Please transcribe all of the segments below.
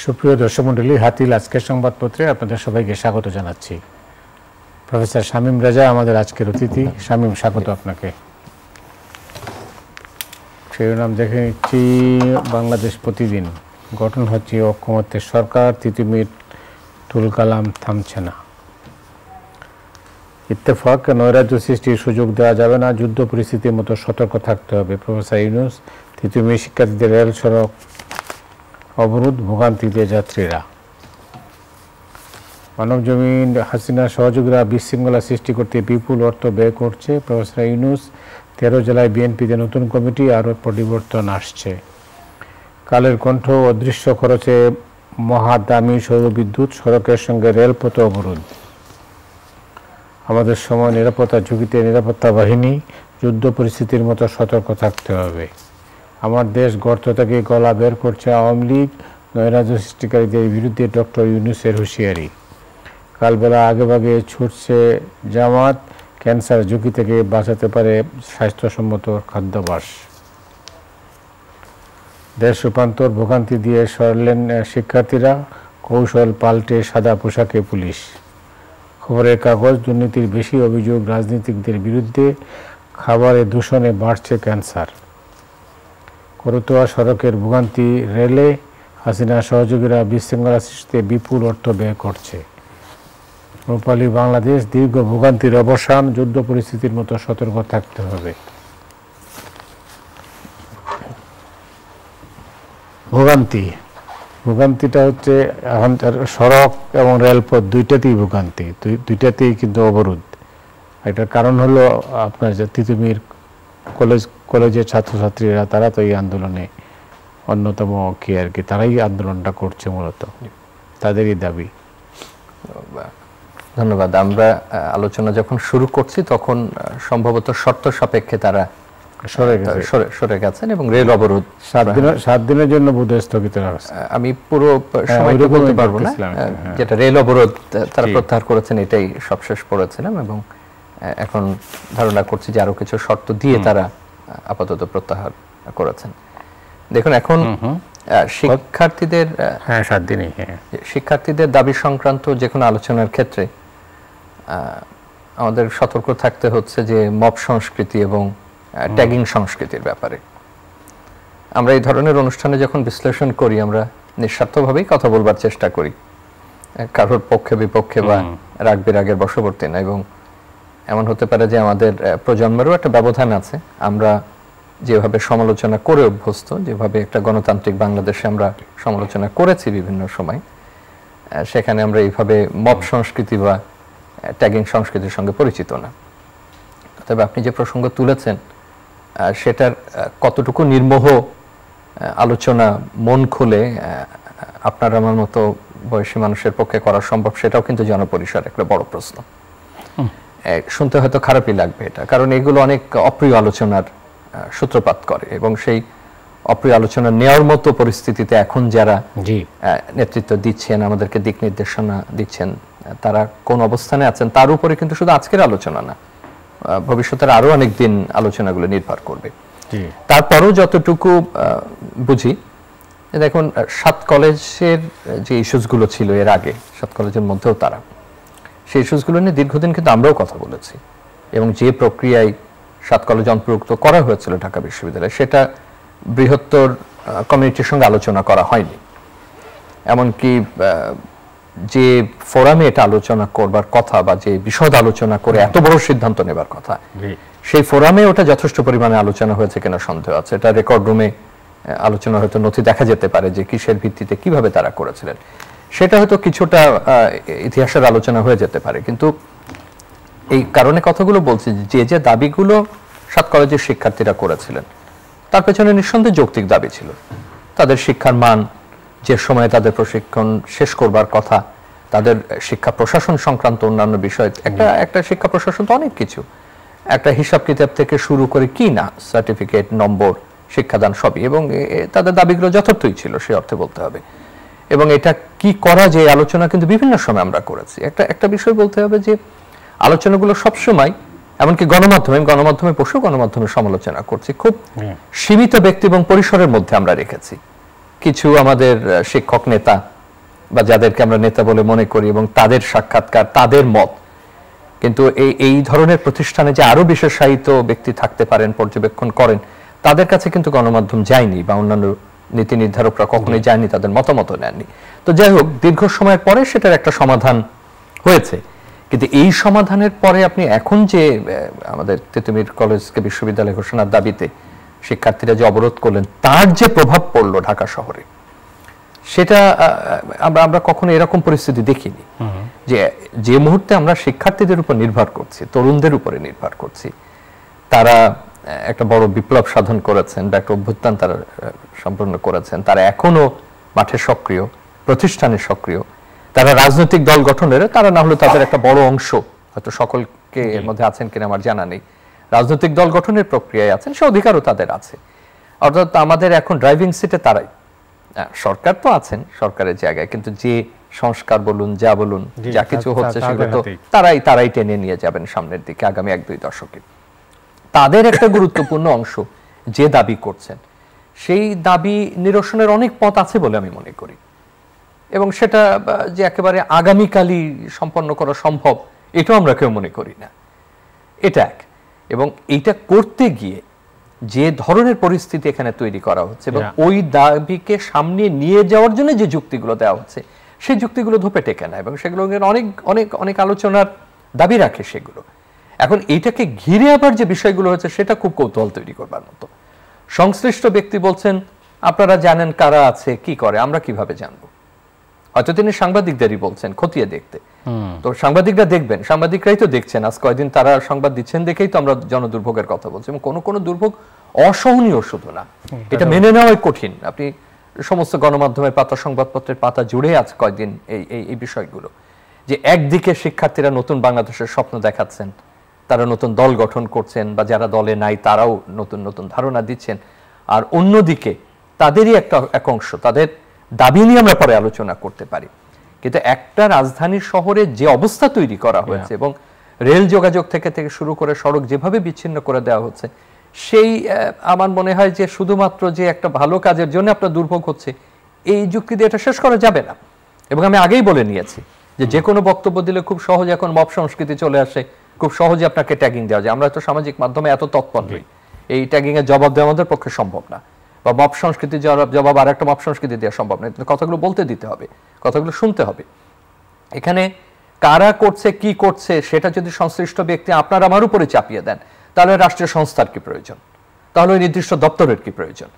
সুপ্রিয় দর্শক মণ্ডলী, হাতিল আজকের সংবাদপত্রে আপনাদের সবাইকে স্বাগত জানাচ্ছি। প্রফেসর শামীম রেজা আমাদের আজকের অতিথি। শামীম, স্বাগত আপনাকে। শিরোনাম দেখে নিচ্ছি। বাংলাদেশ প্রতিদিন, গঠন হচ্ছে ঐক্যমত্যের সরকার, তিতুমির তুলকালাম থামছে না। ইত্তেফাক, নৈরাজ্য সৃষ্টির সুযোগ দেওয়া যাবে না, যুদ্ধ পরিস্থিতির মতো সতর্ক থাকতে হবে। প্রফেসর ইউনূস। তিতুমির শিক্ষার্থীদের রেল সড়ক অবরোধ, ভোগান্তিতে যাত্রীরা। মানবজমিন, হাসিনা সহযোগীরা বিশৃঙ্খলা সৃষ্টি করতে বিপুল অর্থ ব্যয় করছে। প্রফেসর ইউনূস। 13 জেলায় বিএনপিতে নতুন কমিটি, আরও পরিবর্তন আসছে। কালের কণ্ঠ, অদৃশ্য খরচে মহাদামি সৌরবিদ্যুৎ, সড়কের সঙ্গে রেলপথ অবরোধ। আমাদের সময় নিরাপত্তা ঝুঁকিতে, নিরাপত্তা বাহিনী, যুদ্ধ পরিস্থিতির মতো সতর্ক থাকতে হবে। আমার দেশ গর্ত থেকে গলা বের করছে আওয়ামী লীগ, নৈরাজ্য সৃষ্টিকারীদের বিরুদ্ধে ডক্টর ইউনূসের হুঁশিয়ারি। কালবেলা আগেভাগে ছুটছে জামাত, ক্যান্সার ঝুঁকি থেকে বাঁচাতে পারে স্বাস্থ্যসম্মত খাদ্যাভ্যাস। দেশ রূপান্তর, ভোগান্তি দিয়ে সরলেন শিক্ষার্থীরা, কৌশল পাল্টে সাদা পোশাকে পুলিশ। খবরের কাগজ, দুর্নীতির বেশি অভিযোগ রাজনীতিকদের বিরুদ্ধে, খাবারে দূষণে বাড়ছে ক্যান্সার। করতোয়া সড়কের ভোগান্তি রেলে, হাসিনা সহযোগীরা বিশৃঙ্খলা সৃষ্টিতে বিপুল অর্থ ব্যয় করছে। রূপালী বাংলাদেশ, দীর্ঘ ভোগান্তির অবসান, যুদ্ধ পরিস্থিতির মতো সতর্ক থাকতে হবে। ভোগান্তিটা হচ্ছে এখন সড়ক এবং রেলপথ দুইটাতেই ভোগান্তি, দুইটাতেই কিন্তু অবরোধ। এটার কারণ হলো আপনার যে তিতুমির কলেজের ছাত্রছাত্রীরা, তারা তো এই আন্দোলনে অন্যতম আর কি, তারাই আন্দোলনটা করছে মূলত, তাদেরই দাবি। ধন্যবাদ। আমরা আলোচনা যখন শুরু করছি তখন সম্ভবত শর্ত সাপেক্ষে তারা সরে গেছেন এবং রেল অবরোধ 7 দিনের জন্য বোধহয় স্থগিত রাখছে। আমি পুরো সময়টা বলতে পারবো না, যেটা রেল অবরোধ তারা প্রত্যাহার করেছেন এটাই সবশেষ পড়েছিলাম, এবং এখন ধারণা করছি যে আরো কিছু শর্ত দিয়ে তারা আপাতত প্রত্যাহার করেছেন। দেখুন, এখন শিক্ষার্থীদের 7 দিনই শিক্ষার্থীদের দাবি সংক্রান্ত যে কোনো আলোচনার ক্ষেত্রে আমাদের সতর্ক থাকতে হচ্ছে যে মব সংস্কৃতি এবং ট্যাগিং সংস্কৃতির ব্যাপারে। আমরা এই ধরনের অনুষ্ঠানে যখন বিশ্লেষণ করি, আমরা নিঃস্বার্থভাবেই কথা বলবার চেষ্টা করি, কারোর পক্ষে বিপক্ষে বা রাগ বিরাগের বশবর্তী না। এবং এমন হতে পারে যে আমাদের প্রজন্মেরও একটা ব্যবধান আছে। আমরা যেভাবে সমালোচনা করে অভ্যস্ত, যেভাবে একটা গণতান্ত্রিক বাংলাদেশে আমরা সমালোচনা করেছি বিভিন্ন সময়, সেখানে আমরা এইভাবে মব সংস্কৃতি বা ট্যাগিং সংস্কৃতির সঙ্গে পরিচিত না। তবে আপনি যে প্রসঙ্গ তুলেছেন সেটার কতটুকু নির্মোহ আলোচনা মন খুলে আপনার আমার মতো বয়সী মানুষের পক্ষে করা সম্ভব, সেটাও কিন্তু জনপরিসর একটা বড় প্রশ্ন। শুনতে হয়তো খারাপই লাগবে এটা, কারণ এগুলো অনেক অপ্রিয় আলোচনার সূত্রপাত করে, এবং সেই অপ্রিয় আলোচনা নেওয়ার মতো পরিস্থিতিতে এখন যারা নেতৃত্ব দিচ্ছেন, আমাদেরকে দিক নির্দেশনা দিচ্ছেন, তারা কোন অবস্থানে আছেন তার উপরে কিন্তু শুধু আজকের আলোচনা না, ভবিষ্যতের আরো অনেক দিন আলোচনাগুলো নির্ভর করবে। তারপরও যতটুকু বুঝি, দেখুন 7 কলেজের যে ইস্যুসগুলো ছিল এর আগে, 7 কলেজের মধ্যেও তারা সেই ইস্যুসগুলো নিয়ে দীর্ঘদিন কিন্তু আমরাও কথা বলেছি, এবং যে প্রক্রিয়ায় 7 কলেজ অন্তর্ভুক্ত করা হয়েছিল ঢাকা বিশ্ববিদ্যালয়ে, সেটা বৃহত্তর কমিউনিটির সঙ্গে আলোচনা করা হয়নি। এমনকি যে ফোরামে এটা আলোচনা করবার কথা বা যে বিশদ আলোচনা করে এত বড় সিদ্ধান্ত নেবার কথা, সেই ফোরামে ওটা যথেষ্ট পরিমাণে আলোচনা হয়েছে কিনা সন্দেহ আছে। এটা রেকর্ড রুমে আলোচনা হয়তো নথি দেখা যেতে পারে যে কিসের ভিত্তিতে কিভাবে তারা করেছিলেন, সেটা হয়তো কিছুটা ইতিহাসের আলোচনা হয়ে যেতে পারে। কিন্তু এই কারণে কথাগুলো বলছি, যে দাবিগুলো 7 কলেজের শিক্ষার্থীরা করেছিলেন তার পেছনে নিঃসন্দেহে যৌক্তিক দাবি ছিল। তাদের শিক্ষার মান, যে সময়ে তাদের প্রশিক্ষণ শেষ করবার কথা, তাদের শিক্ষা প্রশাসন সংক্রান্ত অন্যান্য বিষয়, একটা শিক্ষা প্রশাসন তো অনেক কিছু, একটা হিসাব কিতাব থেকে শুরু করে কি না, সার্টিফিকেট, নম্বর, শিক্ষাদান সবই, এবং তাদের দাবিগুলো যথার্থই ছিল সে অর্থে বলতে হবে। এবং এটা কি করা যায় আলোচনা কিন্তু বিভিন্ন সময় আমরা করেছি। একটা বিষয় বলতে হবে যে আলোচনাগুলো সবসময়, এমনকি গণমাধ্যমে বসেও গণমাধ্যমের সমালোচনা করছি, খুব সীমিত ব্যক্তি এবং পরিসরের মধ্যে আমরা রেখেছি। কিছু আমাদের শিক্ষক নেতা বা যাদেরকে আমরা নেতা বলে মনে করি এবং তাদের সাক্ষাৎকার, তাদের মত, কিন্তু এই ধরনের প্রতিষ্ঠানে যে আরো বিশেষায়িত ব্যক্তি থাকতে পারেন, পর্যবেক্ষণ করেন, তাদের কাছে কিন্তু গণমাধ্যম যায়নি বা অন্যান্য নীতি নির্ধারকরা কখনোই যায়নি, তাদের মতামত নেননি। তো যাই হোক, দীর্ঘ সময়ের পরে সেটার একটা সমাধান হয়েছে। কিন্তু এই সমাধানের পরে আপনি এখন যে আমাদের তিতুমির কলেজকে বিশ্ববিদ্যালয় ঘোষণার দাবিতে শিক্ষার্থীরা যে অবরোধ করলেন, তার যে প্রভাব পড়লো ঢাকা শহরে, সেটা আমরা কখনো এরকম পরিস্থিতি দেখিনি। যে মুহূর্তে আমরা শিক্ষার্থীদের উপর নির্ভর করছি, তরুণদের উপরে নির্ভর করছি, তারা একটা বড় বিপ্লব সাধন করেছেন বা একটা অভ্যুত্থান তারা সম্পন্ন করেছেন, তারা এখনো মাঠে সক্রিয়, প্রতিষ্ঠানে সক্রিয়, তারা রাজনৈতিক দল গঠনের, তারা না হলে তাদের একটা বড় অংশ, হয়তো সকলকে এর মধ্যে আছেন কিনা আমার জানা নেই, রাজনৈতিক দল গঠনের প্রক্রিয়ায় আছেন, সে অধিকারও তাদের আছে। অর্থাৎ আমাদের এখন ড্রাইভিং সিটে তারাই, সরকার তো আছেন সরকারের জায়গায়, কিন্তু যে সংস্কার বলুন, যা বলুন, যা কিছু হচ্ছে সেগুলো তো তারাই টেনে নিয়ে যাবেন সামনের দিকে আগামী 1-2 দশকে। তাদের একটা গুরুত্বপূর্ণ অংশ যে দাবি করছেন, সেই দাবি নিরসনের অনেক পথ আছে বলে আমি মনে করি, এবং সেটা যে একেবারে আগামীকালই সম্পন্ন করা সম্ভব এটাও আমরা কেউ মনে করি না। এটা এক। এবং এইটা করতে গিয়ে যে ধরনের পরিস্থিতি এখানে তৈরি করা হচ্ছে এবং ওই দাবিকে সামনে নিয়ে যাওয়ার জন্য যে যুক্তিগুলো দেওয়া হচ্ছে, সেই যুক্তিগুলো ধোপে টেকে না এবং সেগুলো অনেক অনেক অনেক আলোচনার দাবি রাখে সেগুলো। এখন এইটাকে ঘিরে আবার যে বিষয়গুলো হচ্ছে সেটা খুব কৌতূহল তৈরি করবার মতো। সংশ্লিষ্ট ব্যক্তি বলছেন, আপনারা জানেন কারা আছে, কি করে, আমরা কিভাবে জানবো? হয়তো তিনি সাংবাদিকদেরই বলছেন খতিয়ে দেখতে। তো সাংবাদিকরা দেখবেন, সাংবাদিকরাই তো দেখছেন, আজ কয়েকদিন তারা সংবাদ দিচ্ছেন দেখেই তো আমরা জনদুর্ভোগের কথা বলছি। এবং কোনো দুর্ভোগ অসহনীয় শুধু না, এটা মেনে নেওয়াই কঠিন। আপনি সমস্ত গণমাধ্যমের পাতা, সংবাদপত্রের পাতা জুড়ে আজ কয়েকদিন এই বিষয়গুলো, যে একদিকে শিক্ষার্থীরা নতুন বাংলাদেশের স্বপ্ন দেখাচ্ছেন, তারা নতুন দল গঠন করছেন, বা যারা দলে নাই তারাও নতুন নতুন ধারণা দিচ্ছেন, আর অন্যদিকে তাদেরই এক অংশ, তাদের দাবি নিয়ে আমরা পরে আলোচনা করতে পারি। কিন্তু একটা রাজধানীর শহরে যে অবস্থা তৈরি করা হয়েছে এবং রেল যোগাযোগ থেকে শুরু করে সড়ক যেভাবে বিচ্ছিন্ন করে দেওয়া হচ্ছে, সেই আমার মনে হয় যে শুধুমাত্র যে একটা ভালো কাজের জন্য আপনার দুর্ভোগ হচ্ছে, এই যুক্তি দিয়ে এটা শেষ করা যাবে না। এবং আমি আগেই বলে নিয়েছি যে কোনো বক্তব্য দিলে খুব সহজে এখন মব সংস্কৃতি চলে আসে, খুব সহজে আপনাকে ট্যাগিং দেওয়া যায়। আমরা তো সামাজিক মাধ্যমে এত তৎপর নই, এই ট্যাগিং এর জবাব দেওয়া আমাদের পক্ষে সম্ভব না, বা মব সংস্কৃতির জবাব আর একটা মব সংস্কৃতি দেওয়া সম্ভব নয়। কথাগুলো বলতে দিতে হবে, কথাগুলো শুনতে হবে। এখানে কারা করছে, কি করছে, সেটা যদি সংশ্লিষ্ট ব্যক্তি আপনার আমার উপরে চাপিয়ে দেন, তাহলে রাষ্ট্রীয় সংস্থার কি প্রয়োজন, তাহলে ওই নির্দিষ্ট দপ্তরের কি প্রয়োজন?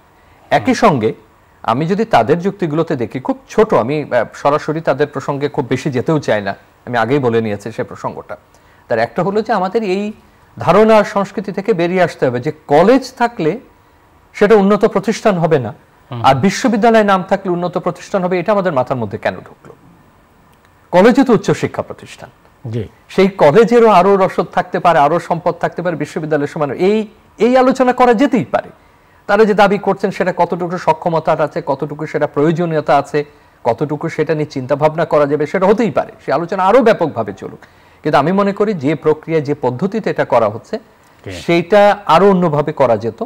একই সঙ্গে আমি যদি তাদের যুক্তিগুলোতে দেখি, খুব ছোট, আমি সরাসরি তাদের প্রসঙ্গে খুব বেশি যেতেও চাই না, আমি আগেই বলে নিয়েছি সে প্রসঙ্গটা। তার একটা হলো যে আমাদের এই ধারণা সংস্কৃতি থেকে বেরিয়ে আসতে হবে যে কলেজ থাকলে সেটা উন্নত প্রতিষ্ঠান হবে না, আর বিশ্ববিদ্যালয়ে নাম থাকলে উন্নত প্রতিষ্ঠান হবে। এটা আমাদের মাথার মধ্যে কেন ঢুকলো? কলেজে তো উচ্চ শিক্ষা প্রতিষ্ঠান, সেই কলেজেরও আরো রসদ থাকতে পারে, আরো সম্পদ থাকতে পারে বিশ্ববিদ্যালয়ের সমান। এই আলোচনা করা যেতেই পারে। তারা যে দাবি করছেন সেটা কতটুকু সক্ষমতা আছে, কতটুকু সেটা প্রয়োজনীয়তা আছে, কতটুকু সেটা নিয়ে চিন্তা ভাবনা করা যাবে, সেটা হতেই পারে। সে আলোচনা আরো ব্যাপকভাবে চলুক। কিন্তু আমি মনে করি যে প্রক্রিয়া, যে পদ্ধতিতে এটা করা হচ্ছে, সেইটা আরো অন্যভাবে করা যেত।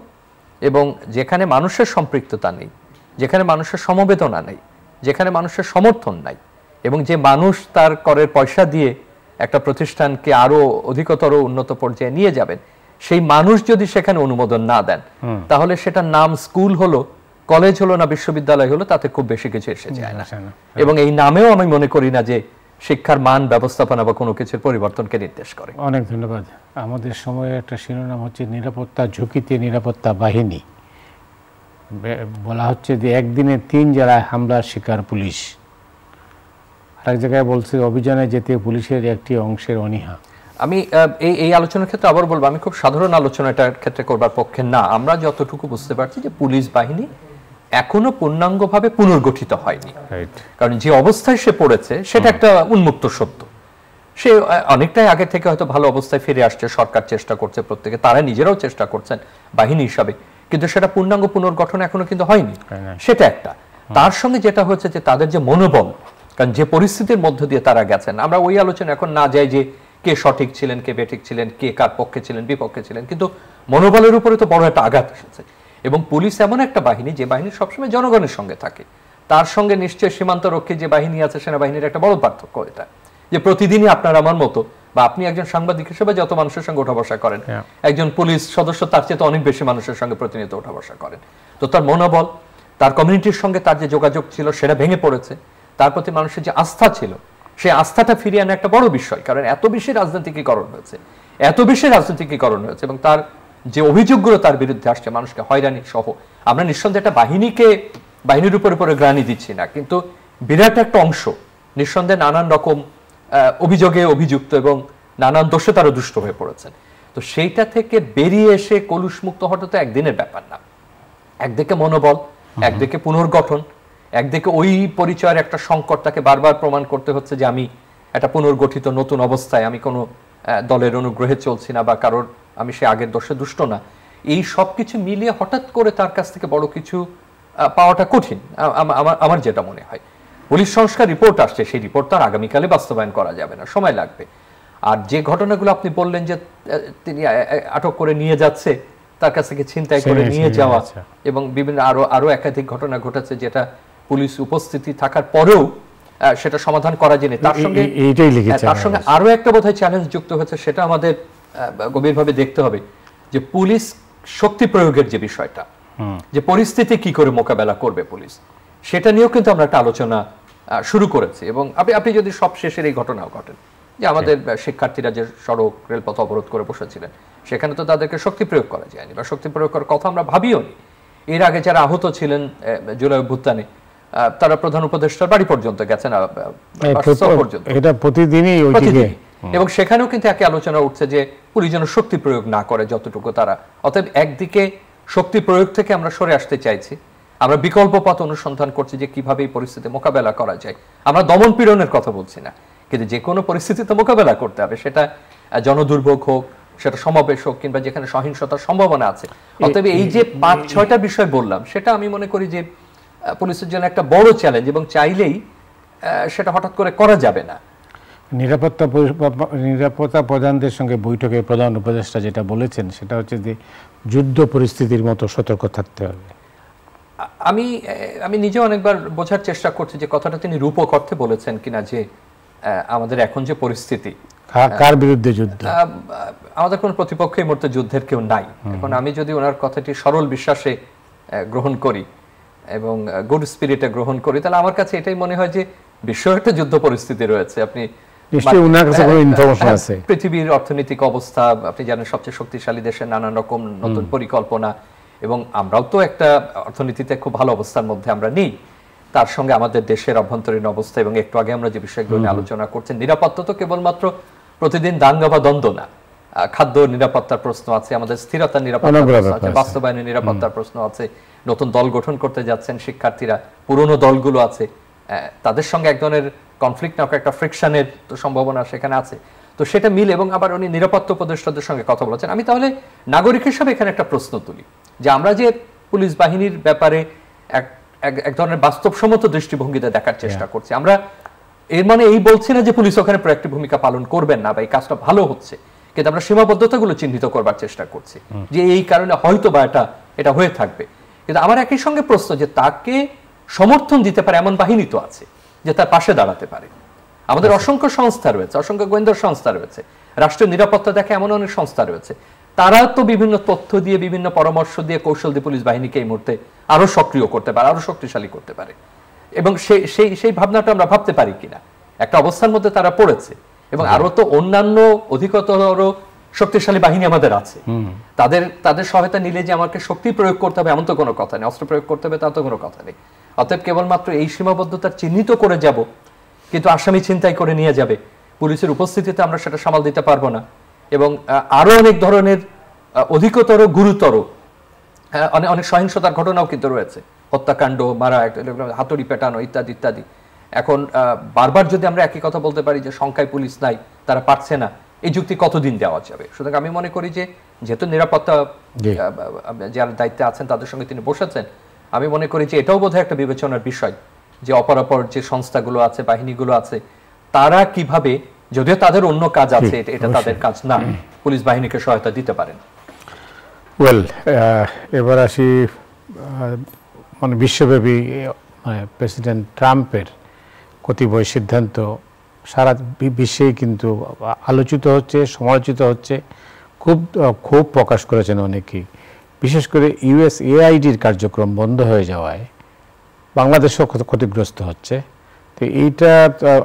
এবং যেখানে মানুষের সম্পৃক্ততা নেই, যেখানে মানুষের সমবেদনা নেই, যেখানে মানুষের সমর্থন নাই, এবং যে মানুষ তার করের পয়সা দিয়ে একটা প্রতিষ্ঠানকে আরো অধিকতর উন্নত পর্যায়ে নিয়ে যাবেন, সেই মানুষ যদি সেখানে অনুমোদন না দেন, তাহলে সেটা নাম স্কুল হলো, কলেজ হলো না বিশ্ববিদ্যালয় হলো, তাতে খুব বেশি কিছু এসে যায় না। এবং এই নামেও আমি মনে করি না যে শিক্ষার মান, ব্যবস্থাপনা বা কোনো কিছুর পরিবর্তনকে নির্দেশ করে। অনেক ধন্যবাদ। আমাদের সময়ে একটা শিরোনাম হচ্ছে নিরাপত্তা ঝুঁকিতে নিরাপত্তা বাহিনী। বলা হচ্ছে যে একদিনে 3 জেলায় হামলার শিকার পুলিশ। আরেক জায়গায় বলছে অভিযানে যেতে পুলিশের একটি অংশের অনীহা। আমি এই আলোচনার ক্ষেত্রে আবার বলবো, আমি খুব সাধারণ আলোচনা এটার ক্ষেত্রে করবার পক্ষে না। আমরা যতটুকু বুঝতে পারছি যে পুলিশ বাহিনী এখনো পূর্ণাঙ্গভাবে পুনর্গঠিত হয়নি, কারণ যে অবস্থায় সে পড়েছে সেটা একটা উন্মুক্ত সত্য। সে অনেকটাই আগে থেকে হয়তো ভালো অবস্থায় ফিরে আসছে, সরকার চেষ্টা করছে, প্রত্যেকে তারা নিজেরাও চেষ্টা করছেন বাহিনী হিসাবে, কিন্তু সেটা পূর্ণাঙ্গ পুনর্গঠন এখনো কিন্তু হয়নি। সেটা একটা। তার সঙ্গে যেটা হচ্ছে যে তাদের যে মনোবল, কারণ যে পরিস্থিতির মধ্য দিয়ে তারা গেছেন, আমরা ওই আলোচনা এখন না যাই যে কে সঠিক ছিলেন, কে বেঠিক ছিলেন, কে কার পক্ষে ছিলেন, বিপক্ষে ছিলেন, কিন্তু মনোবলের উপরে তো বড় একটা আঘাত এসেছে। এবং পুলিশ এমন একটা বাহিনী যে বাহিনী সবসময় জনগণের সঙ্গে থাকে, তার সঙ্গে নিশ্চয় সীমান্ত রক্ষী যে বাহিনী আছে, সেনাবাহিনীর একটা বড় পার্থক্য এটা, যে প্রতিদিনই আপনার আমার মতো বা আপনি একজন সাংবাদিক হিসেবে যত মানুষের সঙ্গে ওঠা বসা করেন, একজন পুলিশ সদস্য তার চেয়ে অনেক বেশি মানুষের সঙ্গে প্রতিনিয়ত ওঠা বসা করেন। তো তার মনোবল, তার কমিউনিটির সঙ্গে তার যে যোগাযোগ ছিল সেটা ভেঙে পড়েছে, তার প্রতি মানুষের যে আস্থা ছিল সেই আস্থাটা ফিরিয়ে আনা একটা বড় বিষয়। কারণ এত বেশি রাজনীতিকীকরণ হয়েছে, এত বেশি রাজনীতিকীকরণ হয়েছে, এবং তার যে অভিযোগগুলো তার বিরুদ্ধে আসছে, মানুষকে হয়রানি সহ, আমরা নিঃসন্দেহে একটা বাহিনীর উপরে গ্রানি দিচ্ছি না, কিন্তু বিরাট একটা অংশ নিঃসন্দেহে নানান রকম অভিযোগে অভিযুক্ত এবং নানান দোষে তারা দুষ্ট হয়ে পড়েছেন। তো সেইটা থেকে বেরিয়ে এসে কলুষমুক্ত হওয়াটা তো একদিনের ব্যাপার না। একদিকে মনোবল, একদিকে পুনর্গঠন, একদিকে ওই পরিচয়ের একটা সংকট, তাকে বারবার প্রমাণ করতে হচ্ছে যে আমি একটা পুনর্গঠিত নতুন অবস্থায়, আমি কোনো দলের অনুগ্রহে চলছি না বা কারোর আমি সে আগের দোষে দুষ্ট না। এই সব কিছু মিলিয়ে হঠাৎ করে তার কাছ থেকে বড় কিছু পাওয়াটা কঠিন আমার যেটা মনে হয়। পুলিশ সংস্কার রিপোর্ট আসছে, সেই রিপোর্ট তার আগামীকালে বাস্তবায়ন করা যাবে না, সময় লাগবে। আর যে ঘটনাগুলো আপনি বললেন যে তিনি আটক করে নিয়ে যাচ্ছে, তার কাছ থেকে ছিনতাই করে নিয়ে যাওয়া, এবং বিভিন্ন আরো একাধিক ঘটনা ঘটেছে যেটা পুলিশ উপস্থিতি থাকার পরেও সেটা সমাধান করা যায়নি। তার সঙ্গে আরো একটা বোধহয় চ্যালেঞ্জ যুক্ত হয়েছে, সেটা আমাদের গভীরভাবে দেখতে হবে, যে পুলিশ শক্তি প্রয়োগের যে বিষয়টা, যে পরিস্থিতি কি করে মোকাবেলা করবে পুলিশ, সেটা নিয়েও কিন্তু আমরা একটা আলোচনা শুরু করেছি। এবং আপনি যদি সব শেষের এই ঘটনাও ঘটেন, যে আমাদের শিক্ষার্থীরা যে সড়ক রেলপথ অবরোধ করে বসেছিলেন, সেখানে তো তাদেরকে শক্তি প্রয়োগ করা যায়নি বা শক্তি প্রয়োগ করার কথা আমরা ভাবিও নি। এর আগে যারা আহত ছিলেন জুলাই অভ্যুত্থানে, তারা প্রধান উপদেষ্টার বাড়ি পর্যন্ত গেছেন, এটা প্রতিদিনই, এবং সেখানেও কিন্তু একই আলোচনা উঠছে যে পুলিশ যেন শক্তি প্রয়োগ না করে যতটুকু তারা। অতএব একদিকে শক্তি প্রয়োগ থেকে আমরা সরে আসতে চাইছি, আমরা বিকল্প পথ অনুসন্ধান করছি যে কিভাবে এই পরিস্থিতি মোকাবেলা করা যায়। আমরা দমন পীড়নের কথা বলছি না, কিন্তু যে কোনো পরিস্থিতিতে মোকাবেলা করতে হবে, সেটা জনদুর্ভোগ হোক, সেটা সমাবেশ হোক, কিংবা যেখানে সহিংসতার সম্ভাবনা আছে। অতএব এই যে 5-6টা বিষয় বললাম, সেটা আমি মনে করি যে পুলিশের জন্য একটা বড় চ্যালেঞ্জ, এবং চাইলেই সেটা হঠাৎ করে করা যাবে না। নিরাপত্তা প্রধানদের সঙ্গে বৈঠকে প্রধান উপদেষ্টা যেটা বলেছেন, সেটা হচ্ছে যে যুদ্ধ পরিস্থিতির মতো সতর্ক থাকতে হবে। আমি নিজে অনেকবার বোঝার চেষ্টা করছি যে কথাটা তিনি রূপক অর্থে বলেছেন কিনা, যে আমাদের এখন যে পরিস্থিতি, কার বিরুদ্ধে যুদ্ধ, আমাদের কোন প্রতিপক্ষ এই মুহূর্তে যুদ্ধের কেউ নাই। এখন আমি যদি ওনার কথাটি সরল বিশ্বাসে গ্রহণ করি এবং গুড স্পিরিটে গ্রহণ করি, তাহলে আমার কাছে এটাই মনে হয় যে বিশ্ব একটা যুদ্ধ পরিস্থিতি রয়েছে। আপনি পৃথিবীর অর্থনৈতিক অবস্থা, আপনি জানেন সবচেয়ে শক্তিশালী দেশের নানান রকম নতুন পরিকল্পনা, এবং আমরাও তো একটা অর্থনীতিতে খুব ভালো অবস্থার মধ্যে আমরা নেই। তার সঙ্গে আমাদের দেশের অভ্যন্তরীণ অবস্থা, এবং একটু আগে আমরা যে বিষয়গুলো নিয়ে আলোচনা করছেন, নিরাপত্তা তো কেবলমাত্র প্রতিদিন দাঙ্গা বা দ্বন্দ্ব না, খাদ্য নিরাপত্তার প্রশ্ন আছে, আমাদের স্থিরতার নিরাপত্তার প্রশ্ন আছে, বাস্তবায়নের নিরাপত্তার প্রশ্ন আছে, নতুন দল গঠন করতে যাচ্ছেন শিক্ষার্থীরা, পুরনো দলগুলো আছে, তাদের সঙ্গে এক ধরনের কনফ্লিক্ট না একটা ফ্রিকশনের তো সম্ভাবনা সেখানে আছে। তো সেটা মিলে, এবং আবার উনি নিরাপত্তা উপদেষ্টাদের সঙ্গে কথা বলেছেন। আমি তাহলে নাগরিক হিসাবে এখানে একটা প্রশ্ন তুলি, যে আমরা যে পুলিশ বাহিনীর ব্যাপারে এক ধরনের বাস্তবসম্মত দৃষ্টিভঙ্গিতে দেখার চেষ্টা করছি, আমরা এর মানে এই বলছি না যে পুলিশ ওখানে প্রয়োগটি ভূমিকা পালন করবেন না বা এই কাজটা ভালো হচ্ছে, কিন্তু আমরা সীমাবদ্ধতাগুলো চিহ্নিত করবার চেষ্টা করছি যে এই কারণে হয়তো বা এটা হয়ে থাকবে। কিন্তু আমার একই সঙ্গে প্রশ্ন, যে তাকে সমর্থন দিতে পারে এমন বাহিনী তো আছে যে তার পাশে দাঁড়াতে পারে। আমাদের অসংখ্য সংস্থা রয়েছে, অসংখ্য গোয়েন্দা সংস্থা রয়েছে, রাষ্ট্রীয় নিরাপত্তা দেখে এমন অনেক সংস্থা রয়েছে, তারা তো বিভিন্ন তথ্য দিয়ে, বিভিন্ন পরামর্শ দিয়ে, কৌশল দিয়ে পুলিশ বাহিনীকে এই মুহূর্তে আরো সক্রিয় করতে পারে, আরো শক্তিশালী করতে পারে। এবং সেই ভাবনাটা আমরা ভাবতে পারি কিনা, একটা অবস্থার মধ্যে তারা পড়েছে, এবং আরো তো অন্যান্য অধিকতর শক্তিশালী বাহিনী আমাদের আছে, তাদের সহায়তা নিলে যে আমাকে শক্তি প্রয়োগ করতে হবে এমন তো কোনো কথা নেই, অস্ত্র প্রয়োগ করতে হবে তা তো কোনো কথা নেই। অতএব কেবলমাত্র এই সীমাবদ্ধতা চিহ্নিত করে যাব, কিন্তু আসামি ছিনতাই করে নিয়ে যাবে, পুলিশের উপস্থিতিতে আমরা সেটা সামাল দিতে পারবো না। এবং আরো অনেক ধরনের অধিকতর গুরুতর অনেক সহিংসতার ঘটনাও কিন্তু রয়েছে, হত্যাকাণ্ড, মারা, হাতুড়ি পেটানো ইত্যাদি ইত্যাদি। এখন বারবার যদি আমরা একই কথা বলতে পারি যে সংখ্যায় পুলিশ নাই, তারা পারছে না, এই যুক্তি কতদিন দেওয়া যাবে? সুতরাং আমি মনে করি যে যেহেতু নিরাপত্তা যারা দায়িত্বে আছেন তাদের সঙ্গে তিনি বসেছেন, আমি মনে করি যে এটাও বোধহয় একটা বিবেচনার বিষয় যে অপরাপর যে সংস্থাগুলো আছে, বাহিনীগুলো আছে, তারা কিভাবে, যদিও তাদের অন্য কাজ আছে, এটা তাদের কাজ না, পুলিশ বাহিনীকে সহায়তা দিতে পারেন। এবার আসি মানে বিশ্বব্যাপী প্রেসিডেন্ট ট্রাম্পের কতিপয় সিদ্ধান্ত সারা বিশ্বেই কিন্তু আলোচিত হচ্ছে, সমালোচিত হচ্ছে, খুব প্রকাশ করেছেন অনেকেই। বিশেষ করে ইউএসএআইডির কার্যক্রম বন্ধ হয়ে যাওয়ায় বাংলাদেশও ক্ষতিগ্রস্ত হচ্ছে। তো এইটা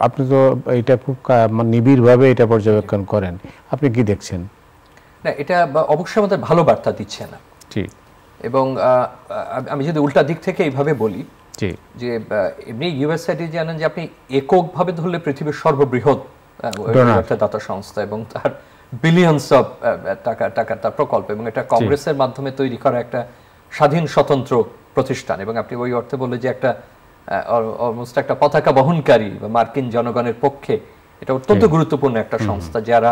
আপনি তো এটা খুব নিবিড়ভাবে এটা পর্যবেক্ষণ করেন, আপনি কি দেখছেন? না, এটা অবশ্যই আমাদের ভালো বার্তা দিচ্ছে না। ঠিক। এবং আমি যদি উল্টা দিক থেকে এইভাবে বলি যে এমনি ইউএসআইডি জানেন যে আপনি এককভাবে ধরলে পৃথিবীর সর্ববৃহৎ দাতা সংস্থা এবং তার বিলিয়নস অফ টাকার তার প্রকল্প, এবং এটা কংগ্রেসের মাধ্যমে তৈরি করা একটা স্বাধীন স্বতন্ত্র প্রতিষ্ঠান। এবং আপনি ওই অর্থে বললে যে একটা অলমোস্ট একটা পতাকা বহনকারী বা মার্কিন জনগণের পক্ষে এটা অত্যন্ত গুরুত্বপূর্ণ একটা সংস্থা, যারা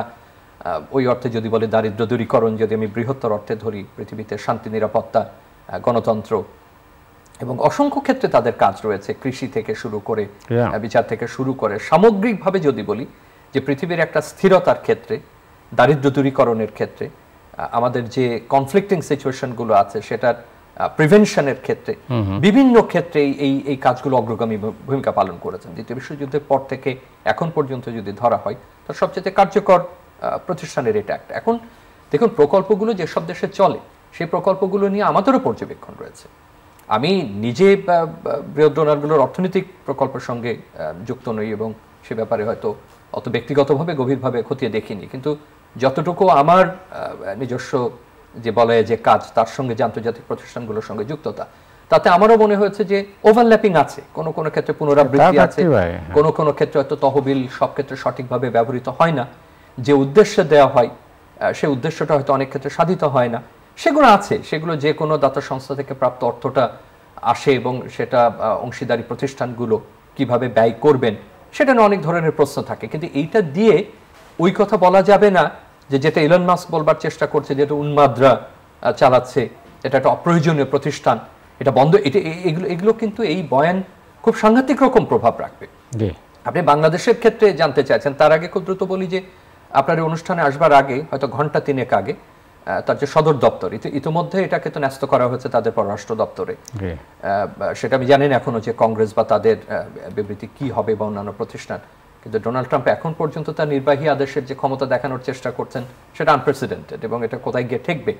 ওই অর্থে যদি বলে দারিদ্র্য দূরীকরণ, যদি আমি বৃহত্তর অর্থে ধরি, পৃথিবীতে শান্তি, নিরাপত্তা, গণতন্ত্র এবং অসংখ্য ক্ষেত্রে তাদের কাজ রয়েছে, কৃষি থেকে শুরু করে বিচার থেকে শুরু করে সামগ্রিকভাবে যদি বলি যে পৃথিবীর একটা স্থিরতার ক্ষেত্রে, দারিদ্র্য দূরীকরণের ক্ষেত্রে, আমাদের যে কনফ্লিক্টিং সিচুয়েশনগুলো আছে সেটার প্রিভেনশনের ক্ষেত্রে, বিভিন্ন ক্ষেত্রে এই কাজগুলো অগ্রগামী ভূমিকা পালন করেছেন। দ্বিতীয় বিশ্বযুদ্ধের পর থেকে এখন পর্যন্ত যদি ধরা হয় তার সবচেয়ে কার্যকর প্রতিষ্ঠানের এটা একটা। এখন দেখুন, প্রকল্পগুলো যেসব দেশে চলে সেই প্রকল্পগুলো নিয়ে আমাদেরও পর্যবেক্ষণ রয়েছে। আমি নিজে বৃহৎ ডোনারগুলোর অর্থনৈতিক প্রকল্পের সঙ্গে যুক্ত নই এবং সে ব্যাপারে হয়তো অত ব্যক্তিগতভাবে গভীরভাবে খতিয়ে দেখিনি, কিন্তু যতটুকু আমার নিজস্ব যে বলে যে কাজ, তার সঙ্গে যে আন্তর্জাতিক প্রতিষ্ঠানগুলোর সঙ্গে যুক্ততা, তাতে আমারও মনে হয়েছে যে ওভারল্যাপিং আছে, কোনো কোনো ক্ষেত্রে পুনরাবৃত্তি আছে, কোনো কোনো ক্ষেত্রে হয়তো তহবিল সব ক্ষেত্রে সঠিকভাবে ব্যবহৃত হয় না, যে উদ্দেশ্যে দেওয়া হয় সেই উদ্দেশ্যটা হয়তো অনেক ক্ষেত্রে সাধিত হয় না, সেগুলো আছে। সেগুলো যে কোনো দাতা সংস্থা থেকে প্রাপ্ত অর্থটা আসে এবং সেটা অংশীদারি প্রতিষ্ঠানগুলো কিভাবে ব্যয় করবেন সেটা নিয়ে অনেক ধরনের প্রশ্ন থাকে। কিন্তু এইটা দিয়ে ওই কথা বলা যাবে না যে যেটা ইলন মাস্ক বলবার চেষ্টা করছে, যেটা উন্মাদরা চালাচ্ছে, এটা একটা অপ্রয়োজনীয় প্রতিষ্ঠান, এটা বন্ধ, এগুলো কিন্তু এই বয়ান খুব সাংঘাতিক রকম প্রভাব রাখবে। আপনি বাংলাদেশের ক্ষেত্রে জানতে চাইছেন, তার আগে খুব দ্রুত বলি যে আপনার এই অনুষ্ঠানে আসবার আগে হয়তো ঘন্টা তিনেক আগে তার যে সদর দপ্তর, ইতিমধ্যে এটাকে তো ন্যস্ত করা হয়েছে তাদের পররাষ্ট্র দপ্তরে। সেটা আমি জানি না এখনো যে কংগ্রেস বা তাদের বিবৃতি কি হবে বা অন্যান্য প্রতিষ্ঠান, কিন্তু ডোনাল্ড ট্রাম্প এখন পর্যন্ত তার নির্বাহী আদেশের যে ক্ষমতা দেখানোর চেষ্টা করছেন সেটা আনপ্রেসিডেন্টেড, এবং এটা কোথায় গিয়ে ঠেকবে,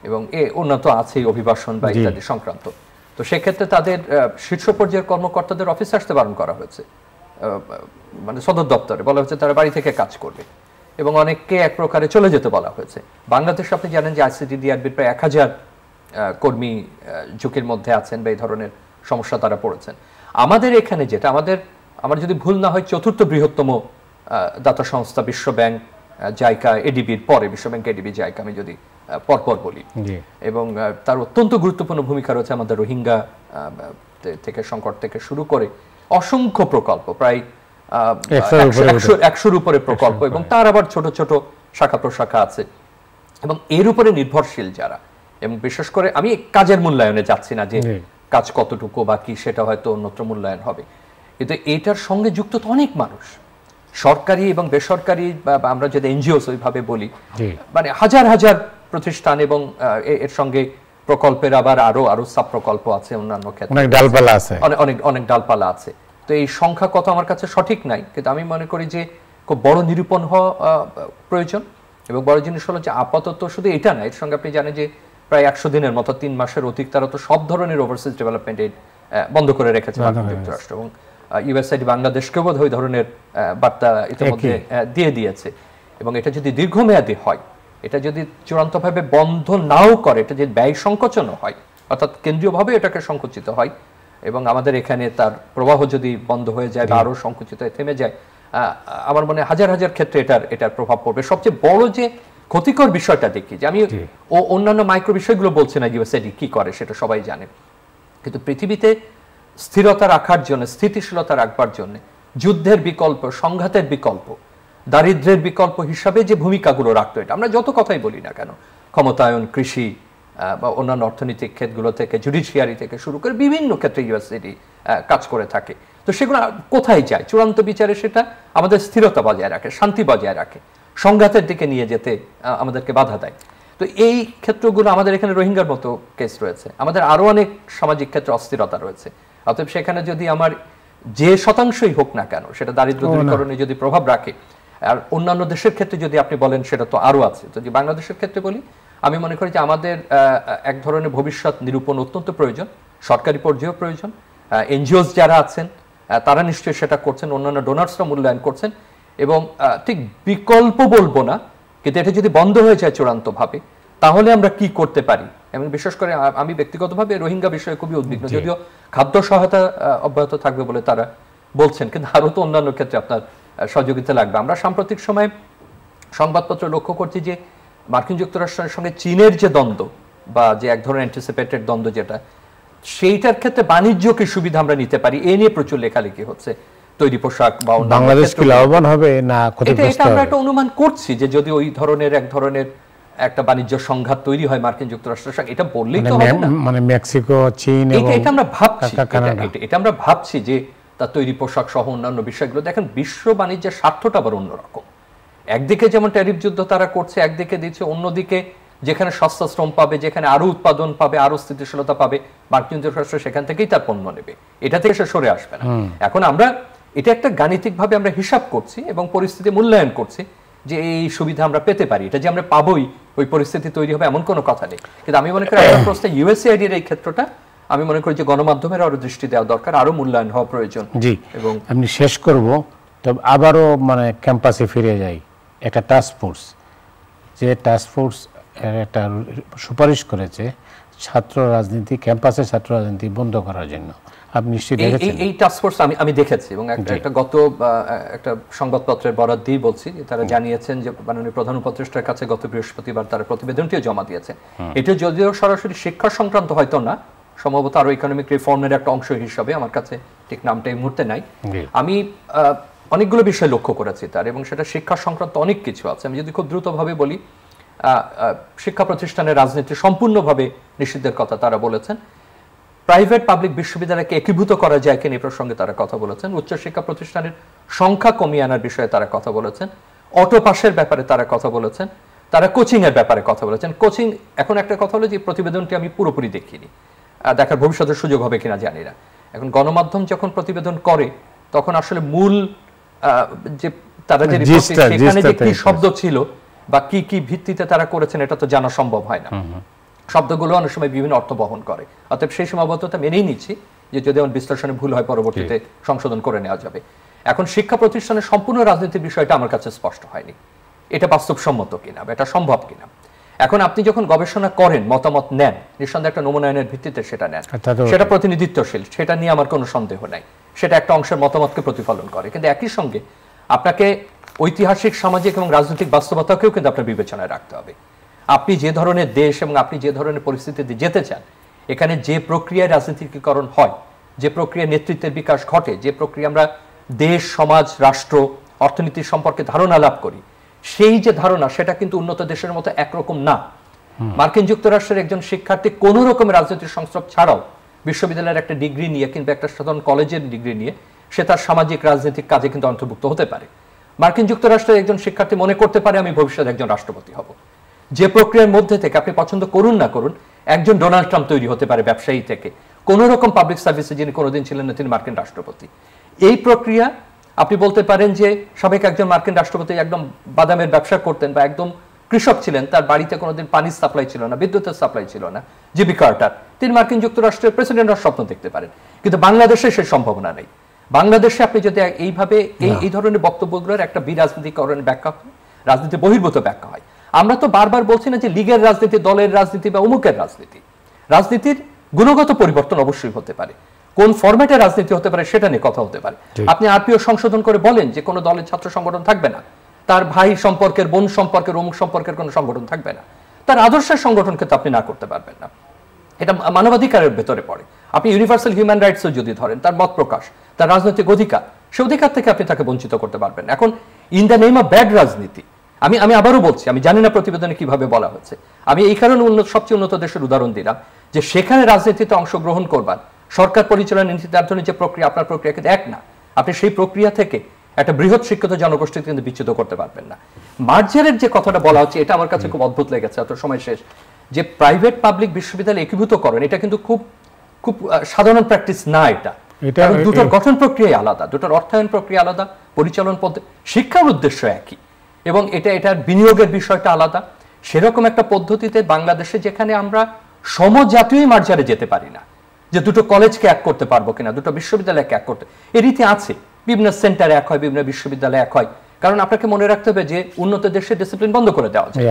এবং উন্নত আছে অভিবাসন বা ইত্যাদি সংক্রান্ত। তো সেক্ষেত্রে তাদের শীর্ষ পর্যায়ের কর্মকর্তাদের অফিসে আসতে বারণ করা হয়েছে, মানে সদর দপ্তরে বলা হচ্ছে তারা বাড়ি থেকে কাজ করবে, এবং অনেককে এক প্রকারে চলে যেতে বলা হয়েছে। বাংলাদেশ আপনি জানেন যে আইসিডিডিআরবির প্রায় 1000 কর্মী ঝুঁকির মধ্যে আছেন বা এই ধরনের সমস্যা তারা পড়েছেন। আমাদের এখানে যেটা আমার যদি ভুল না হয় চতুর্থ বৃহত্তম দাতা সংস্থা বিশ্ব ব্যাংক, জাইকা, এডিবির পরে, বিশ্ব ব্যাংক, এডিবি, জাইকা আমি যদি পরপর বলি, এবং তার অত্যন্ত গুরুত্বপূর্ণ ভূমিকা রয়েছে আমাদের রোহিঙ্গা থেকে সংকট থেকে শুরু করে অসংখ্য প্রকল্প, প্রায় 100-র উপরে প্রকল্প, এবং তার আবার ছোট ছোট শাখা প্রশাখা আছে, এবং এর উপরে নির্ভরশীল যারা, এবং বিশেষ করে আমি কাজের মূল্যায়নে যাচ্ছি না যে কাজ কতটুকু বা কি, সেটা হয়তো অন্যত্র মূল্যায়ন হবে, কিন্তু এটার সঙ্গে যুক্ত তো অনেক মানুষ, সরকারি এবং বেসরকারি, বা আমরা যদি এনজিওস ওইভাবে বলি, মানে হাজার হাজার প্রতিষ্ঠান, এবং এর সঙ্গে প্রকল্পের আবার আরো সাব প্রকল্প আছে, অন্যান্য ক্ষেত্রে অনেক ডালপালা আছে। তো এই সংখ্যা কত আমার কাছে সঠিক নাই, কিন্তু আমি মনে করি যে খুব বড় নিরূপণ হওয়া প্রয়োজন। এবং বড় জিনিস হলো যে আপাতত শুধু এটা না, এর সঙ্গে আপনি জানেন যে প্রায় 100 দিনের মতো, 3 মাসের অধিক তারা তো সব ধরনের ওভারসিজ ডেভেলপমেন্ট এইড বন্ধ করে রেখেছে মার্কিন যুক্তরাষ্ট্র, এবং ইউএসআইডি বাংলাদেশকেও বোধ হয় ওই ধরনের বার্তা ইতিমধ্যে দিয়ে দিয়েছে। এবং এটা যদি দীর্ঘমেয়াদী হয়, এটা যদি চূড়ান্তভাবে বন্ধ নাও করে, এটা যদি ব্যয় সংকোচনও হয়, অর্থাৎ কেন্দ্রীয়ভাবে এটাকে সংকুচিত হয়, এবং আমাদের এখানে তার প্রবাহ যদি বন্ধ হয়ে যায় বা আরো সংকুচিত হয়ে থেমে যায়, আমার মনে হাজার হাজার ক্ষেত্রে এটার প্রভাব পড়বে। সবচেয়ে বড় যে ক্ষতিকর বিষয়টা দেখি, যে আমি অন্যান্য মাইক্রো বিষয়গুলো বলছি না, ইউএসআইডি কি করে সেটা সবাই জানে, কিন্তু পৃথিবীতে স্থিরতা রাখার জন্য, স্থিতিশীলতা রাখবার জন্য, যুদ্ধের বিকল্প, সংঘাতের বিকল্প, দারিদ্র্যের বিকল্প হিসাবে যে ভূমিকাগুলো রাখতো, এটা আমরা যত কথাই বলি না কেন, ক্ষমতায়ন, কৃষি বা অন্যান্য অর্থনৈতিক ক্ষেত্রগুলো থেকে, জুডিশিয়ারি থেকে শুরু করে বিভিন্ন ক্ষেত্রে ইউএসআইডি কাজ করে থাকে। তো সেগুলো কোথায় যায়? চূড়ান্ত বিচারে সেটা আমাদের স্থিরতা বজায় রাখে, শান্তি বজায় রাখে, সংঘাতের দিকে নিয়ে যেতে আমাদেরকে বাধা দেয়। তো এই ক্ষেত্রগুলো আমাদের এখানে রোহিঙ্গার মতো কেস রয়েছে, আমাদের আরো অনেক সামাজিক ক্ষেত্রে অস্থিরতা রয়েছে, অতএব সেখানে যদি আমার যে শতাংশই হোক না কেন সেটা দারিদ্র্য দূরীকরণে যদি প্রভাব রাখে, আর অন্যান্য দেশের ক্ষেত্রে যদি আপনি বলেন সেটা তো আরো আছে, যদি বাংলাদেশের ক্ষেত্রে বলি, আমি মনে করি যে আমাদের এক ধরনের ভবিষ্যৎ নিরূপণ অত্যন্ত প্রয়োজন, সরকারি পর্যায়েও প্রয়োজন, এনজিওস যারা আছেন তারা নিশ্চয়ই সেটা করছেন, অন্যান্য ডোনার্সরা মূল্যায়ন করছেন, এবং ঠিক বিকল্প বলবো না, কিন্তু এটা যদি বন্ধ হয়ে যায় চূড়ান্তভাবে তাহলে আমরা কি করতে পারি। এবং বিশেষ করে আমি ব্যক্তিগতভাবে রোহিঙ্গা বিষয়ে খুবই উদ্বিগ্ন, যদিও খাদ্য সহায়তা অব্যাহত থাকবে বলে তারা বলছেন, কিন্তু আরো তো অন্যান্য ক্ষেত্রে আপনার সহযোগিতা লাগবে। আমরা সাম্প্রতিক সময়ে সংবাদপত্র লক্ষ্য করছি যে মার্কিন যুক্তরাষ্ট্রের সঙ্গে চীনের যে দ্বন্দ্ব, বা যে এক ধরনের অ্যান্টিসিপেটেড দ্বন্দ্ব যেটা, সেইটার ক্ষেত্রে বাণিজ্য কি সুবিধা আমরা নিতে পারি, এ নিয়ে প্রচুর লেখালেখি হচ্ছে। তৈরি পোশাক বা বাংলাদেশ কি লাভবান হবে না ক্ষতিগ্রস্ত হবে, আমরা একটা অনুমান করছি যে যদি ওই ধরনের এক ধরনের একটা বাণিজ্য সংঘাত তৈরি হয় মার্কিন যুক্তরাষ্ট্রের সঙ্গে, এটা বললেই তো হবে না, মানে মেক্সিকো, চীন এবং এটা আমরা ভাবছি, এটা আমরা ভাবছি যে তার তৈরি পোশাক সহ অন্যান্য বিষয়গুলো। দেখেন, বিশ্ব বাণিজ্যের স্বার্থটা আবার অন্যরকম। একদিকে যেমন ট্যারিফ যুদ্ধ তারা করছে, একদিকে দিচ্ছে, অন্যদিকে যেখানে সস্তা শ্রম পাবে, যেখানে আরো উৎপাদন পাবে, আরো স্থিতিশীলতা পাবে, মার্কিন যুক্তরাষ্ট্র সেখান থেকেই তার পণ্য নেবে, এটা থেকে সে সরে আসবে না। এখন আমরা এটা একটা গাণিতিকভাবে আমরা হিসাব করছি এবং পরিস্থিতি মূল্যায়ন করছি যে এই সুবিধা আমরা পেতে পারি, এটা যে আমরা পাবোই, ওই পরিস্থিতি তৈরি হবে এমন কোনো কথা নেই। কিন্তু আমি মনে করি আপনার প্রশ্নে ইউএসএআইডির এই ক্ষেত্রটা আমি মনে করি যে গণমাধ্যমের আরো দৃষ্টি দেওয়া দরকার, আরো মূল্যায়ন হওয়া প্রয়োজন। জি, এবং আমি শেষ করব, তবে আবারও মানে ক্যাম্পাসে ফিরে যাই। একটা টাস্ক ফোর্স, যে টাস্ক ফোর্স একটা সুপারিশ করেছে ছাত্র রাজনীতি, ক্যাম্পাসে ছাত্র রাজনীতি বন্ধ করার জন্য, আপনি নিশ্চয়ই দেখেছেন। এই টাস্ক ফোর্স আমি দেখেছি, এবং একটা গত একটা সংবাদপত্রের বরাত দিয়ে বলছি, তারা জানিয়েছেন যে মাননীয় প্রধান উপদেষ্টার কাছে গত বৃহস্পতিবার তারা প্রতিবেদনটিও জমা দিয়েছে। এটা যদিও সরাসরি শিক্ষা সংক্রান্ত হয়তো না, সম্ভবত আরো ইকোনমিক রিফর্মের একটা অংশ হিসাবে, আমার কাছে ঠিক নামটা এই মুহূর্তে নাই। আমি অনেকগুলো বিষয় লক্ষ্য করেছি তার, এবং সেটা শিক্ষা সংক্রান্ত অনেক কিছু আছে। আমি যদি খুব দ্রুতভাবে বলি, শিক্ষা প্রতিষ্ঠানের রাজনীতি সম্পূর্ণভাবে নিষিদ্ধের কথা তারা বলেছেন। প্রাইভেট পাবলিক বিশ্ববিদ্যালয়কে একীভূত করা যায় কিনা এই প্রসঙ্গে তারা কথা বলেছেন। উচ্চশিক্ষা প্রতিষ্ঠানের সংখ্যা কমিয়ে আনার বিষয়ে তারা কথা বলেছেন। অটো পাসের ব্যাপারে তারা কথা বলেছেন। তারা কোচিং এর ব্যাপারে কথা বলেছেন। কোচিং, এখন একটা কথা হলো যে প্রতিবেদনটি আমি পুরোপুরি দেখিনি, দেখার ভবিষ্যতের সুযোগ হবে কিনা জানি না। এখন গণমাধ্যম যখন প্রতিবেদন করে তখন আসলে মূল যে তারা যে সেখানে যে কি শব্দ ছিল বা কি কি ভিত্তিতে তারা করেছেন এটা তো জানা সম্ভব হয় না। শব্দগুলো অনেক সময় বিভিন্ন অর্থ বহন করে, অতএব সেই সীমাবদ্ধতা মেনেই নিচ্ছি যে যদি আমার বিশ্লেষণে ভুল হয় পরবর্তীতে সংশোধন করে নেওয়া যাবে। এখন শিক্ষা প্রতিষ্ঠানের সম্পূর্ণ রাজনীতির বিষয়টা আমার কাছে স্পষ্ট হয়নি, এটা বাস্তবসম্মত কিনা, এটা সম্ভব কিনা। এখন আপনি যখন গবেষণা করেন, মতামত নেন, নিঃসন্দেহে একটা নমুনায়নের ভিত্তিতে সেটা নেন, সেটা প্রতিনিধিত্বশীল, সেটা নিয়ে আমার কোনো সন্দেহ নাই, সেটা একটা অংশের মতামতকে প্রতিফলন করে। কিন্তু একই সঙ্গে আপনাকে ঐতিহাসিক, সামাজিক এবং রাজনৈতিক বাস্তবতাকেও কিন্তু আপনার বিবেচনায় রাখতে হবে। আপনি যে ধরনের দেশ এবং আপনি যে ধরনের পরিস্থিতিতে যেতে চান, এখানে যে প্রক্রিয়ায় রাজনীতিকরণ হয়, যে প্রক্রিয়ায় নেতৃত্বের বিকাশ ঘটে, যে প্রক্রিয়া আমরা দেশ, সমাজ, রাষ্ট্র, অর্থনীতি সম্পর্কে ধারণা লাভ করি, সেই যে ধারণা সেটা কিন্তু উন্নত দেশের মতো একরকম না। মার্কিন যুক্তরাষ্ট্রের একজন শিক্ষার্থী কোনো রকমের রাজনৈতিক সংস্রব ছাড়াও বিশ্ববিদ্যালয়ের একটা ডিগ্রি নিয়ে কিংবা একটা সাধারণ কলেজের ডিগ্রি নিয়ে সে তার সামাজিক রাজনৈতিক কাজে কিন্তু অন্তর্ভুক্ত হতে পারে। মার্কিন যুক্তরাষ্ট্রের একজন শিক্ষার্থী মনে করতে পারে আমি ভবিষ্যতে একজন রাষ্ট্রপতি হব। যে প্রক্রিয়ার মধ্যে থেকে আপনি পছন্দ করুন না করুন, একজন ডোনাল্ড ট্রাম্প তৈরি হতে পারে ব্যবসায়ী থেকে, কোন রকম পাবলিক সার্ভিসে যিনি কোনোদিন ছিলেন না তিনি মার্কিন রাষ্ট্রপতি। এই প্রক্রিয়া আপনি বলতে পারেন যে সাবেক একজন মার্কিন রাষ্ট্রপতি একদম বাদামের ব্যবসা করতেন বা একদম কৃষক ছিলেন, তার বাড়িতে কোনোদিন পানির সাপ্লাই ছিল না, বিদ্যুতের সাপ্লাই ছিল না, জিমি কার্টার, তিনি মার্কিন যুক্তরাষ্ট্রের প্রেসিডেন্ট হওয়ার স্বপ্ন দেখতে পারেন। কিন্তু বাংলাদেশে সেই সম্ভাবনা নেই। বাংলাদেশে আপনি যদি এইভাবে এই ধরনের বক্তব্যগুলোর একটা বিরাজনীতিকরণের ব্যাখ্যা হয়, রাজনীতি বহির্ভূত ব্যাখ্যা হয়। আমরা তো বারবার বলছি না যে লীগের রাজনীতি, দলের রাজনীতি বা অমুকের রাজনীতি। রাজনীতির গুণগত পরিবর্তন অবশ্যই হতে পারে, কোন ফরম্যাটে রাজনীতি হতে পারে সেটা নিয়ে কথা হতে পারে। আপনি আরপিও সংশোধন করে বলেন যে কোনো দলের ছাত্র সংগঠন থাকবে না, তার ভাই সম্পর্কের, বোন সম্পর্কের, অমুক সম্পর্কের কোনো সংগঠন থাকবে না, তার আদর্শের সংগঠনকে তো আপনি না করতে পারবেন না। এটা মানবাধিকারের ভেতরে পড়ে। আপনি ইউনিভার্সাল হিউম্যান রাইটসও যদি ধরেন, তার মত প্রকাশ, তার রাজনৈতিক অধিকার, সে অধিকার থেকে আপনি তাকে বঞ্চিত করতে পারবেন। এখন in the name of bad রাজনীতি, আমি আবারও বলছি, আমি জানি না প্রতিবেদনে কিভাবে বলা হচ্ছে, আমি এই কারণে সবচেয়ে উন্নত দেশের উদাহরণ দিলাম যে সেখানে রাজনীতিতে অংশগ্রহণ করবার সরকার পরিচালনা নির্ধারণের যে প্রক্রিয়া, আপনার প্রক্রিয়া কিন্তু এক না। আপনি সেই প্রক্রিয়া থেকে একটা বৃহৎ শিক্ষিত জনগোষ্ঠীকে কিন্তু বিচ্যুত করতে পারবেন না। মার্জারের যে কথাটা বলা হচ্ছে এটা আমার কাছে খুব অদ্ভুত লেগেছে, এত সময় শেষ, যে প্রাইভেট পাবলিক বিশ্ববিদ্যালয় একীভূত করেন, এটা কিন্তু খুব খুব সাধারণ প্র্যাকটিস না এটা। কারণ দুটোর গঠন প্রক্রিয়া আলাদা, দুটোর অর্থায়ন প্রক্রিয়া আলাদা, পরিচালন পদ্ধতি, শিক্ষার উদ্দেশ্য একই, এবং এটার বিনিয়োগের বিষয়টা আলাদা। সেরকম একটা পদ্ধতিতে বাংলাদেশে যেখানে আমরা সমজাতীয় মার্জারে যেতে পারি না, যে দুটো কলেজকে এক করতে পারবো কিনা, দুটো বিশ্ববিদ্যালয়কে এক করতে, এই রীতি আছে। বিভিন্ন সেন্টার এক হয়, বিভিন্ন বিশ্ববিদ্যালয় এক হয়, কারণ আপনাকে মনে রাখতে হবে যে উন্নত দেশের ডিসিপ্লিন বন্ধ করে দেওয়া যায়।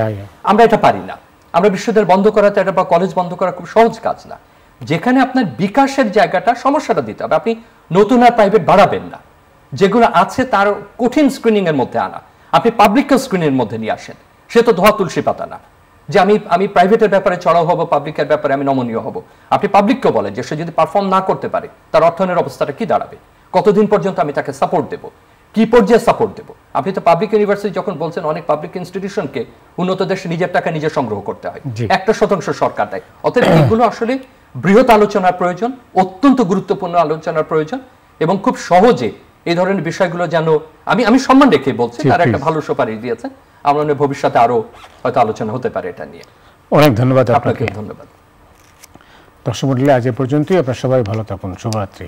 আমরা এটা পারি না। আমরা বিশ্ববিদ্যালয় বন্ধ করাতে এটা বা কলেজ বন্ধ করা খুব সহজ কাজ না। যেখানে আপনার বিকাশের জায়গাটা, সমস্যাটা দিতে হবে। আপনি নতুন আর প্রাইভেট বাড়াবেন না, যেগুলো আছে তার কঠিন স্ক্রিনিং এর মধ্যে আনা। আপনি পাবলিককে স্ক্রিনিং এর মধ্যে নিয়ে আসেন, সে তো ধোয়া তুলসী পাতা না যে আমি প্রাইভেটের ব্যাপারে চড়াও হব, পাবলিকের ব্যাপারে আমি নমনীয় হব। আপনি পাবলিককে বলেন যে সে যদি পারফর্ম না করতে পারে তার অর্থায়নের অবস্থাটা কি দাঁড়াবে, কতদিন পর্যন্ত আমি তাকে সাপোর্ট দেব, কি পর্যায়ে সাপোর্ট দেব। আপনি তো পাবলিক ইউনিভার্সিটি যখন বলছেন, অনেক পাবলিক ইনস্টিটিউশনকে উন্নত দেশে নিজের টাকা নিজে সংগ্রহ করতে হয়, 1% সরকার দেয়। অতএব এগুলো আসলে বৃহৎ আলোচনার প্রয়োজন, অত্যন্ত গুরুত্বপূর্ণ আলোচনার প্রয়োজন, এবং খুব সহজে এই ধরনের বিষয়গুলো যেন আমি সম্মান রেখে বলছি, তারা একটা ভালো সুপারিশ দিয়েছেন। আমরা ভবিষ্যতে আরো হয়তো আলোচনা হতে পারে এটা নিয়ে। অনেক ধন্যবাদ আপনাকে। ধন্যবাদ দর্শক মণ্ডলী, আজ এ পর্যন্তই। আপনারা সবাই ভালো থাকুন। শুভরাত্রি।